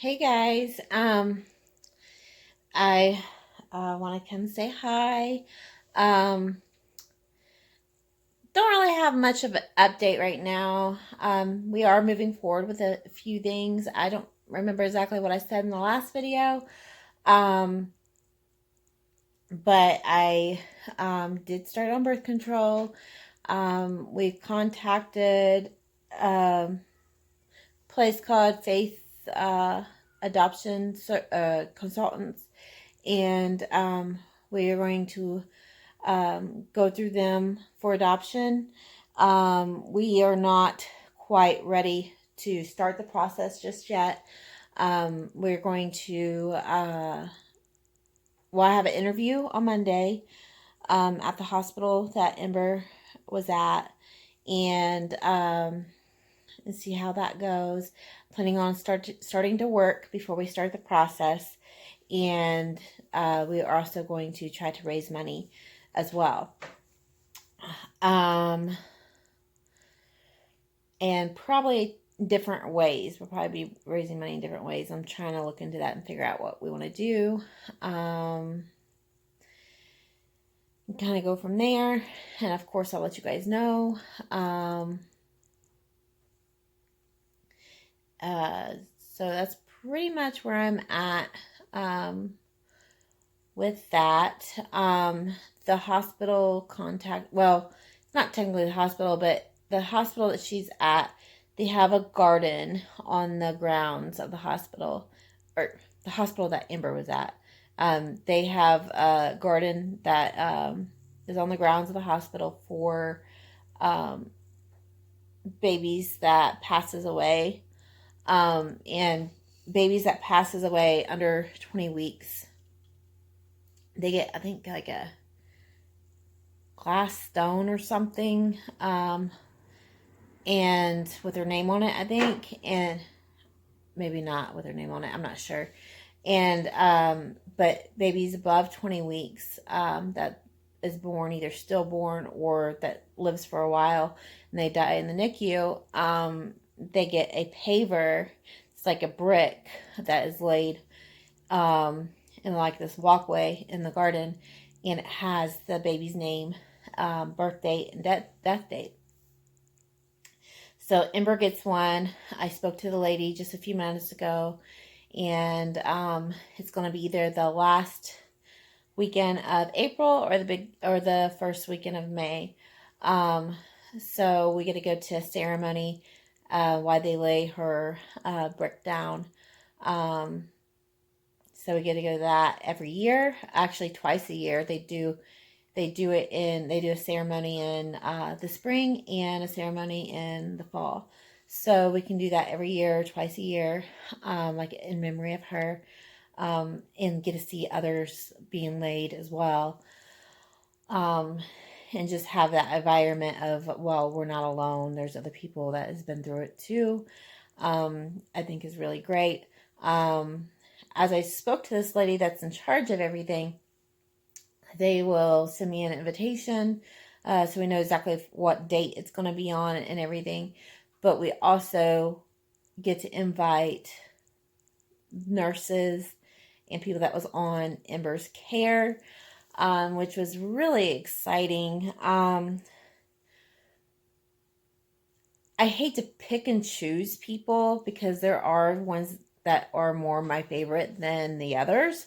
Hey guys, I want to come say hi. Um, don't really have much of an update right now. We are moving forward with a few things. I don't remember exactly what I said in the last video, um, but I did start on birth control. We've contacted a place called Faith Adoption Consultants, and we are going to go through them for adoption. We are not quite ready to start the process just yet. We're going to, I have an interview on Monday at the hospital that Ember was at, and see how that goes. Planning on starting to work before we start the process, and we are also going to try to raise money as well. Um, and probably different ways. We'll probably be raising money in different ways. I'm trying to look into that and figure out what we want to do. Kind of go from there. And of course, I'll let you guys know. Uh, so that's pretty much where I'm at with that. The hospital contact, well, not technically the hospital, but the hospital that she's at, they have a garden on the grounds of the hospital, or the hospital that Ember was at. They have a garden that is on the grounds of the hospital for um, babies that passes away, and babies that passes away under 20 weeks. They get, I think, like a glass stone or something, and with their name on it, I think, and maybe not with their name on it, I'm not sure. And but babies above 20 weeks that is born, either stillborn or that lives for a while, and they die in the NICU, they get a paver. It's like a brick that is laid in like this walkway in the garden, and it has the baby's name, birth date, and death date. So Ember gets one. I spoke to the lady just a few minutes ago, and it's going to be either the last weekend of April or the first weekend of May. So we get to go to a ceremony while they lay her brick down. So we get to go to that every year, actually twice a year. They do a ceremony in the spring and a ceremony in the fall. So we can do that every year, twice a year, like in memory of her, and get to see others being laid as well. And just have that environment of, well, we're not alone. There's other people that has been through it too. I think is really great. As I spoke to this lady that's in charge of everything, they will send me an invitation, so we know exactly what date it's going to be on and everything. But we also get to invite nurses and people that was on Ember's care, which was really exciting. I hate to pick and choose people because there are ones that are more my favorite than the others.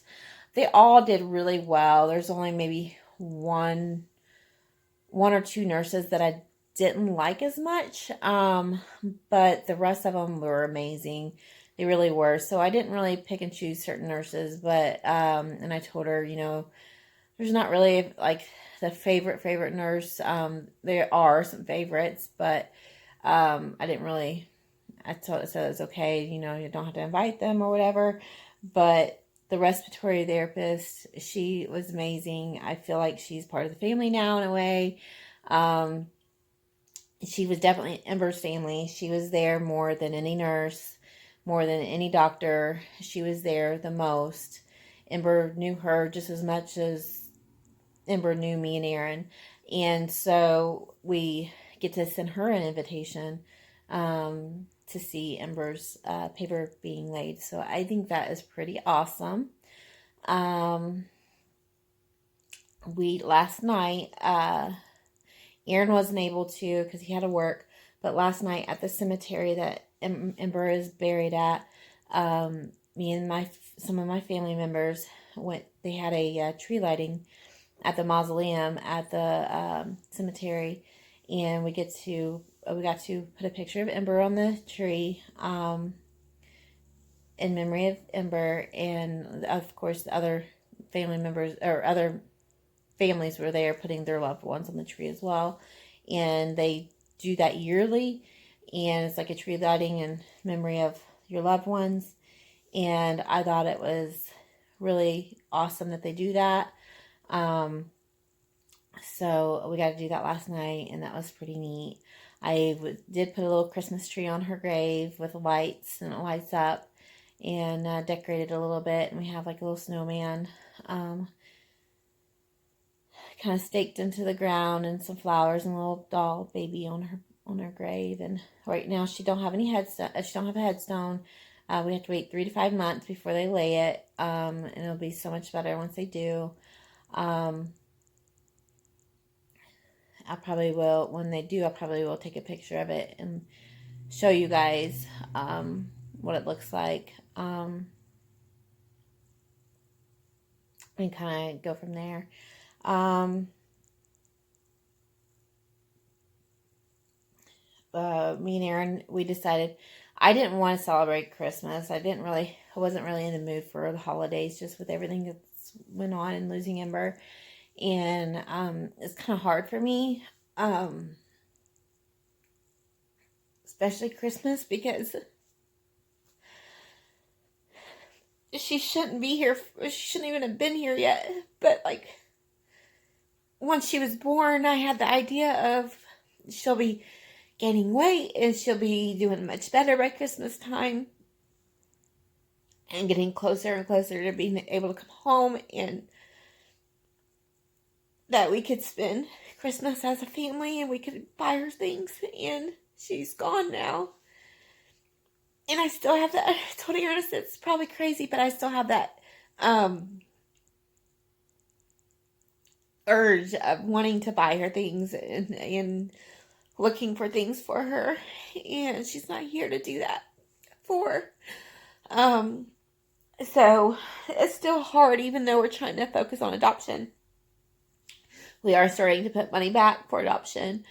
They all did really well. There's only maybe one or two nurses that I didn't like as much, but the rest of them were amazing. They really were. So I didn't really pick and choose certain nurses, but and I told her, there's not really like the favorite nurse. There are some favorites, but I didn't really. I told her, so it's okay. You don't have to invite them or whatever. But the respiratory therapist, she was amazing. I feel like she's part of the family now in a way. Um, she was definitely Ember's family. She was there more than any nurse, more than any doctor. She was there the most. Ember knew her just as much as Ember knew me and Aaron. And so we get to send her an invitation to see Ember's paper being laid. So I think that is pretty awesome. We last night, Aaron wasn't able to because he had to work, but last night at the cemetery that Ember is buried at, me and some of my family members went. They had a tree lighting at the mausoleum at the cemetery, and we got to put a picture of Ember on the tree in memory of Ember, and of course the other family members or other families were there putting their loved ones on the tree as well. And they do that yearly, and it's like a tree lighting in memory of your loved ones. And I thought it was really awesome that they do that. So we got to do that last night, and that was pretty neat. I did put a little Christmas tree on her grave with lights, and it lights up, and decorated a little bit. And we have like a little snowman kind of staked into the ground, and some flowers, and a little doll baby on her grave. And right now she don't have any headstone. She don't have a headstone. We have to wait 3 to 5 months before they lay it, and it'll be so much better once they do. I probably will, when they do, I probably will take a picture of it and show you guys what it looks like, and kind of go from there. Me and Aaron, we decided I didn't want to celebrate Christmas. I wasn't really in the mood for the holidays, just with everything that went on and losing Ember. And it's kind of hard for me, especially Christmas, because she shouldn't be here. She shouldn't even have been here yet. But like, once she was born, I had the idea of she'll be gaining weight and she'll be doing much better by Christmas time, and getting closer and closer to being able to come home, and that we could spend Christmas as a family, and we could buy her things. And she's gone now, and I still have that. I told Aaron, it's probably crazy, but I still have that urge of wanting to buy her things, and looking for things for her, and she's not here to do that for. So it's still hard, even though we're trying to focus on adoption. We are starting to put money back for adoption,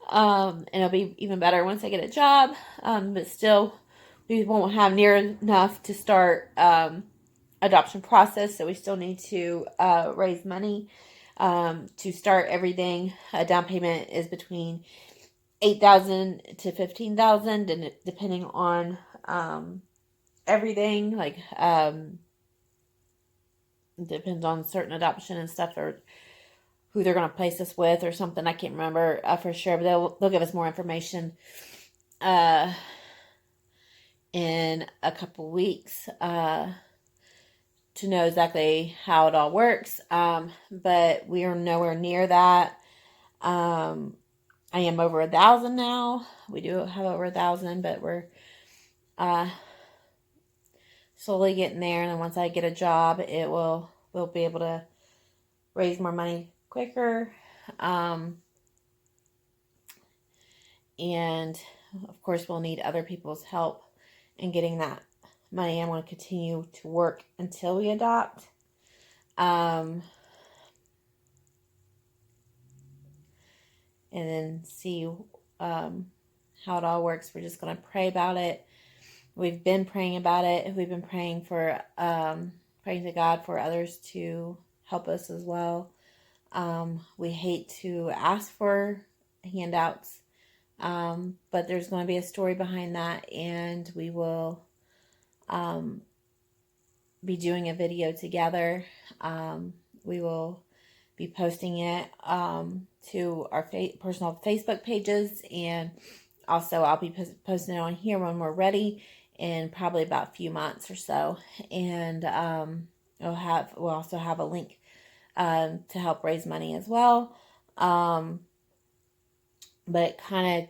and it'll be even better once I get a job. But still, we won't have near enough to start adoption process, so we still need to raise money to start everything. A down payment is between $8,000 to $15,000, and depending on everything, like depends on certain adoption and stuff, or who they're going to place us with or something. I can't remember for sure, but they'll give us more information in a couple weeks to know exactly how it all works. But we are nowhere near that. I am over 1,000 now. We do have over 1,000, but we're slowly getting there. And then once I get a job, we'll be able to raise more money quicker. And of course, we'll need other people's help in getting that money. I want to continue to work until we adopt. And then see how it all works. We're just going to pray about it. We've been praying about it. We've been praying for praying to God for others to help us as well. We hate to ask for handouts, but there's going to be a story behind that, and we will be doing a video together. We will be posting it to our personal Facebook pages, and also I'll be posting it on here when we're ready, in probably about a few months or so. And we'll also have a link to help raise money as well. But kind of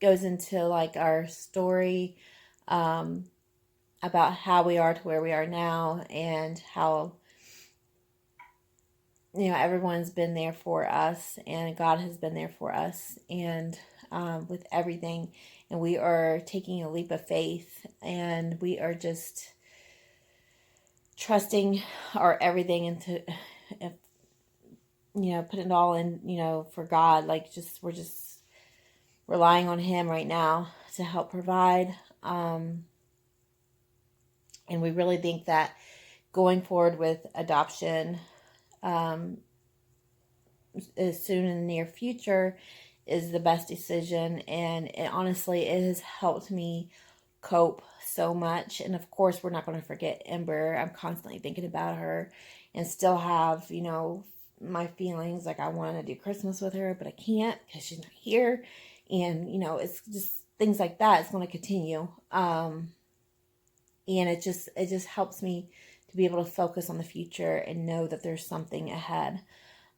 goes into like our story, about how we are to where we are now, and how, everyone's been there for us, and God has been there for us, and with everything. And we are taking a leap of faith, and we are just trusting our everything into, putting it all in, for God. Like, we're just relying on Him right now to help provide. And we really think that going forward with adoption, as soon in the near future, is the best decision. And it has helped me cope so much. And of course, we're not going to forget Ember. I'm constantly thinking about her, and still have, my feelings. Like, I want to do Christmas with her, but I can't because she's not here. And, it's just things like that. It's going to continue. And it just helps me to be able to focus on the future and know that there's something ahead.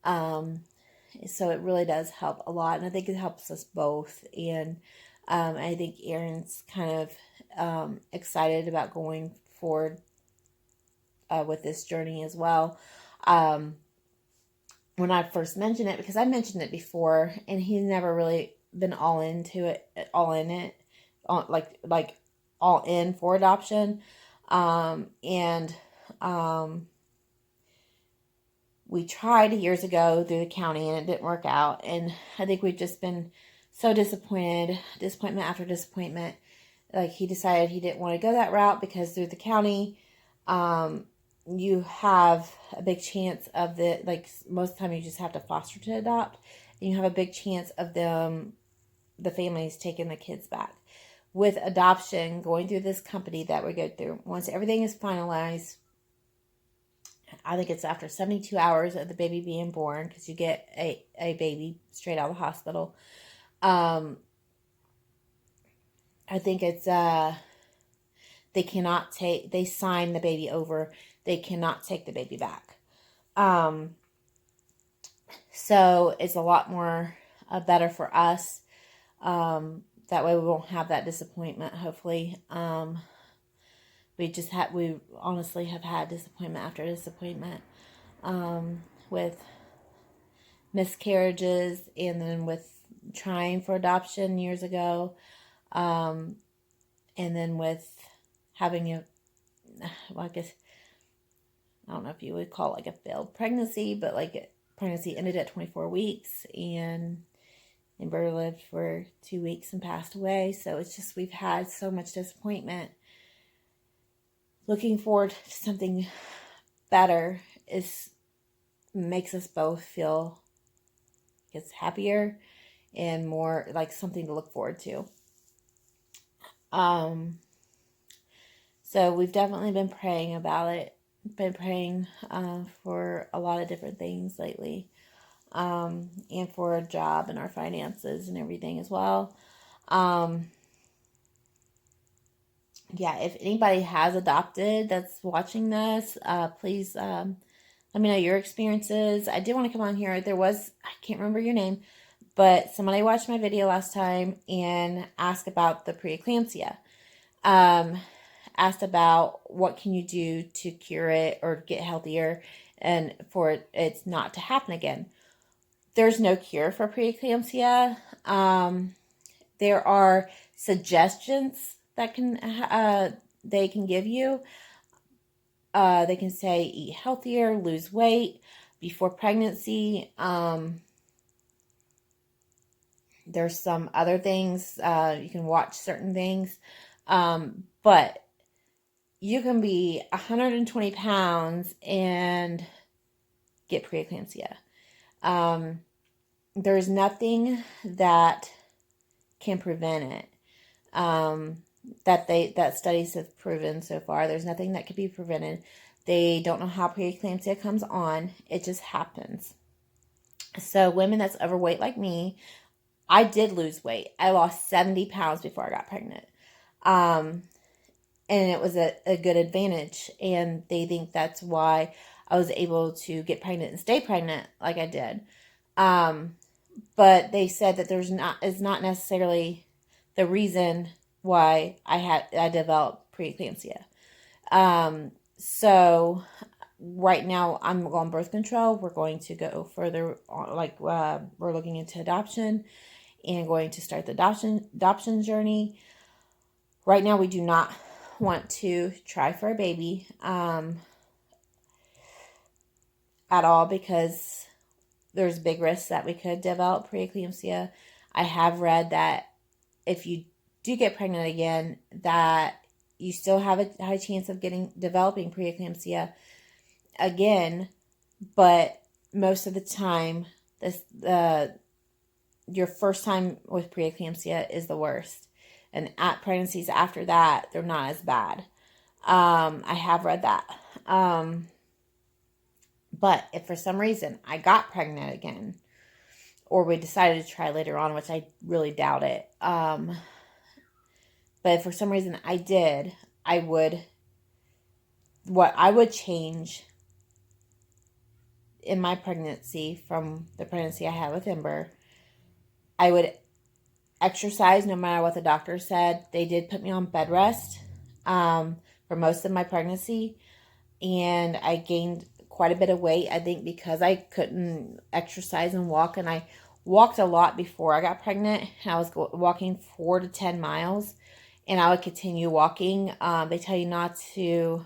So it really does help a lot. And I think it helps us both. And I think Aaron's kind of excited about going forward with this journey as well. When I first mentioned it, because I mentioned it before, and he's never really been all in for adoption. We tried years ago through the county, and it didn't work out. And I think we've just been so disappointment after disappointment. Like, he decided he didn't want to go that route because through the county, you have a big chance of most of the time you just have to foster to adopt, and you have a big chance of the families taking the kids back. With adoption, going through this company that we go through, once everything is finalized, I think it's after 72 hours of the baby being born, because you get a baby straight out of the hospital. I think it's, they sign the baby over. They cannot take the baby back. So it's a lot more better for us. That way we won't have that disappointment, hopefully. We honestly have had disappointment after disappointment, with miscarriages, and then with trying for adoption years ago, and then with having I guess, I don't know if you would call it like a failed pregnancy, but like pregnancy ended at 24 weeks, and Ember lived for 2 weeks and passed away. So it's just, we've had so much disappointment. Looking forward to something better makes us both feel, happier and more like something to look forward to. So we've definitely been praying about it. Been praying for a lot of different things lately, and for a job and our finances and everything as well. If anybody has adopted that's watching this, please let me know your experiences. I did want to come on here. I can't remember your name, but somebody watched my video last time and asked about the preeclampsia. Asked about what can you do to cure it or get healthier and for it not to happen again. There's no cure for preeclampsia. There are suggestions that they can give you. They can say eat healthier, lose weight before pregnancy. There's some other things. You can watch certain things. But you can be 120 pounds and get preeclampsia. There's nothing that can prevent it. That studies have proven so far. There's nothing that can be prevented. They don't know how preeclampsia comes on. It just happens. So women that's overweight like me, I did lose weight. I lost 70 pounds before I got pregnant. And it was a good advantage. And they think that's why I was able to get pregnant and stay pregnant like I did. But they said that it's not necessarily the reason why I developed preeclampsia. So right now I'm on birth control. We're going to go further on, we're looking into adoption and going to start the adoption journey. Right now we do not want to try for a baby at all, because there's big risks that we could develop preeclampsia. I have read that if you do get pregnant again, that you still have a high chance of developing preeclampsia again, but most of the time, your first time with preeclampsia is the worst, and at pregnancies after that, they're not as bad. I have read that. But if for some reason I got pregnant again, or we decided to try later on, which I really doubt it, but if for some reason I did, what I would change in my pregnancy from the pregnancy I had with Ember, I would exercise no matter what the doctor said. They did put me on bed rest for most of my pregnancy, and I gained quite a bit of weight, I think, because I couldn't exercise and walk. And I walked a lot before I got pregnant, and I was walking 4 to 10 miles, and I would continue walking. They tell you not to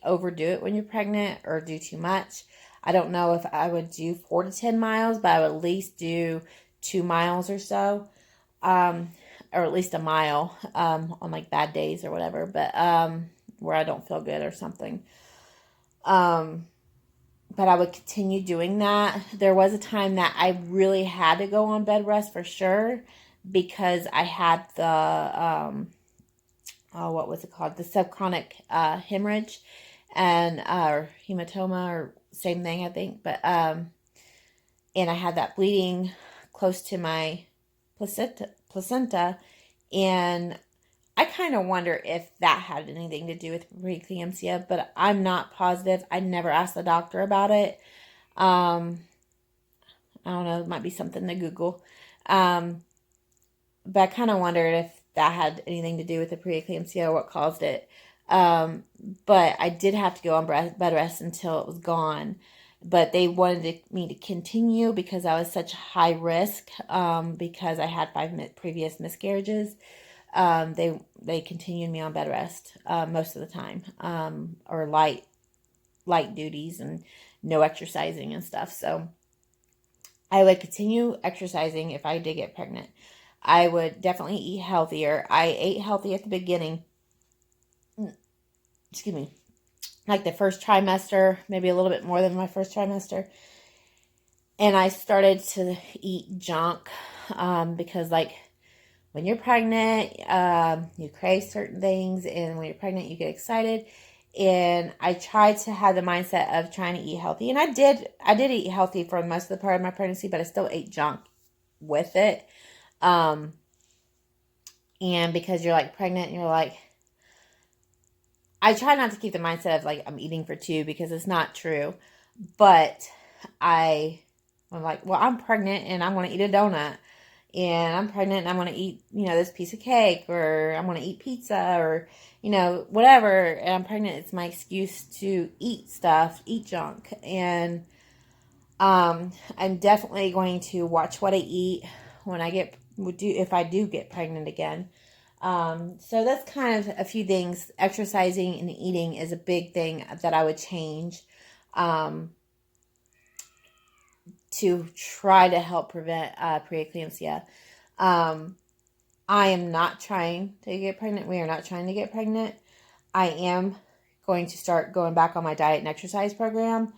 overdo it when you're pregnant or do too much. I don't know if I would do 4 to 10 miles, but I would at least do 2 miles or so, or at least a mile on like bad days or whatever, but where I don't feel good or something. But I would continue doing that. There was a time that I really had to go on bed rest for sure, because I had the what was it called? The subchronic hemorrhage and hematoma, or same thing, I think. But and I had that bleeding close to my placenta, and I kind of wonder if that had anything to do with preeclampsia, but I'm not positive. I never asked the doctor about it. I don't know. It might be something to Google. But I kind of wondered if that had anything to do with the preeclampsia or what caused it. But I did have to go on bed rest until it was gone. But they wanted me to continue because I was such high risk, because I had 5 previous miscarriages. They continued me on bed rest most of the time, or light duties and no exercising and stuff. So I would continue exercising if I did get pregnant. I would definitely eat healthier. I ate healthy at the beginning. Excuse me. Like the first trimester, maybe a little bit more than my first trimester. And I started to eat junk because, like, when you're pregnant, you crave certain things, and when you're pregnant, you get excited. And I tried to have the mindset of trying to eat healthy, and I did eat healthy for most of the part of my pregnancy, but I still ate junk with it. And because you're like pregnant, and you're like, I try not to keep the mindset of like I'm eating for two, because it's not true. But I'm like, well, I'm pregnant and I want to eat a donut. And I'm pregnant and I want to eat, this piece of cake, or I want to eat pizza, or, whatever. And I'm pregnant. It's my excuse to eat stuff, eat junk. And I'm definitely going to watch what I eat when if I do get pregnant again. So that's kind of a few things. Exercising and eating is a big thing that I would change, to try to help prevent preeclampsia. I am not trying to get pregnant. We are not trying to get pregnant. I am going to start going back on my diet and exercise program,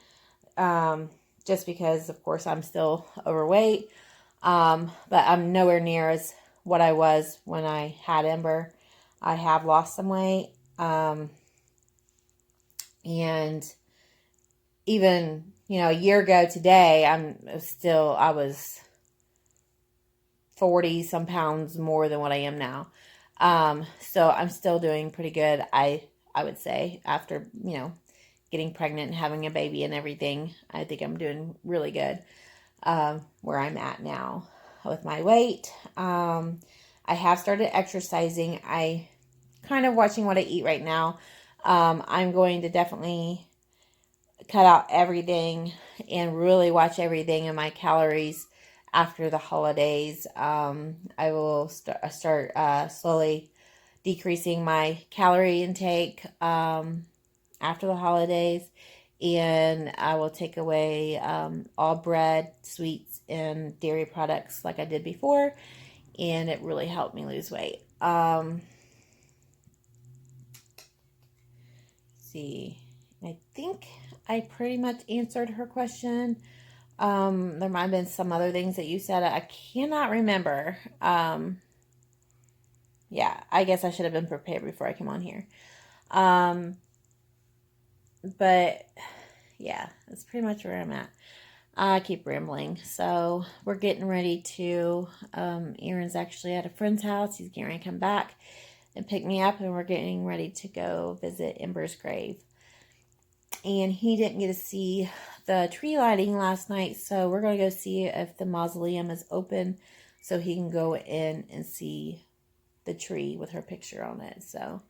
just because, of course, I'm still overweight. But I'm nowhere near as what I was when I had Ember. I have lost some weight. And even, a year ago today, I was 40 some pounds more than what I am now. So I'm still doing pretty good. I would say, after, getting pregnant and having a baby and everything, I think I'm doing really good, where I'm at now. with my weight. I have started exercising. I kind of watching what I eat right now. I'm going to definitely cut out everything and really watch everything in my calories after the holidays. I will start slowly decreasing my calorie intake after the holidays, and I will take away all bread, sweets, and dairy products like I did before, and it really helped me lose weight. See, I think I pretty much answered her question. There might have been some other things that you said. I cannot remember. Yeah, I guess I should have been prepared before I came on here. But yeah, that's pretty much where I'm at. I keep rambling. So we're getting ready to, Aaron's actually at a friend's house. He's getting ready to come back and pick me up, and we're getting ready to go visit Ember's grave. And he didn't get to see the tree lighting last night, so we're going to go see if the mausoleum is open so he can go in and see the tree with her picture on it. So,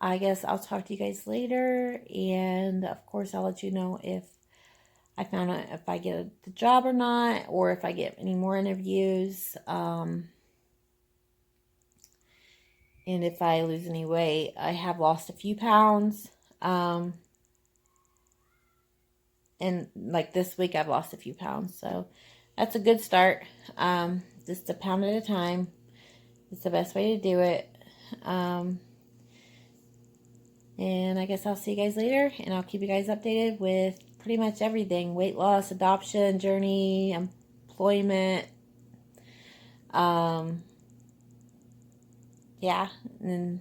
I guess I'll talk to you guys later, and of course I'll let you know if I found out if I get the job or not, or if I get any more interviews, and if I lose any weight. I have lost a few pounds, and like this week I've lost a few pounds, so that's a good start. Just a pound at a time. It's the best way to do it. And I guess I'll see you guys later, and I'll keep you guys updated with pretty much everything: weight loss, adoption, journey, employment. Yeah, and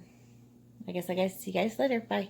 I guess see you guys later. Bye.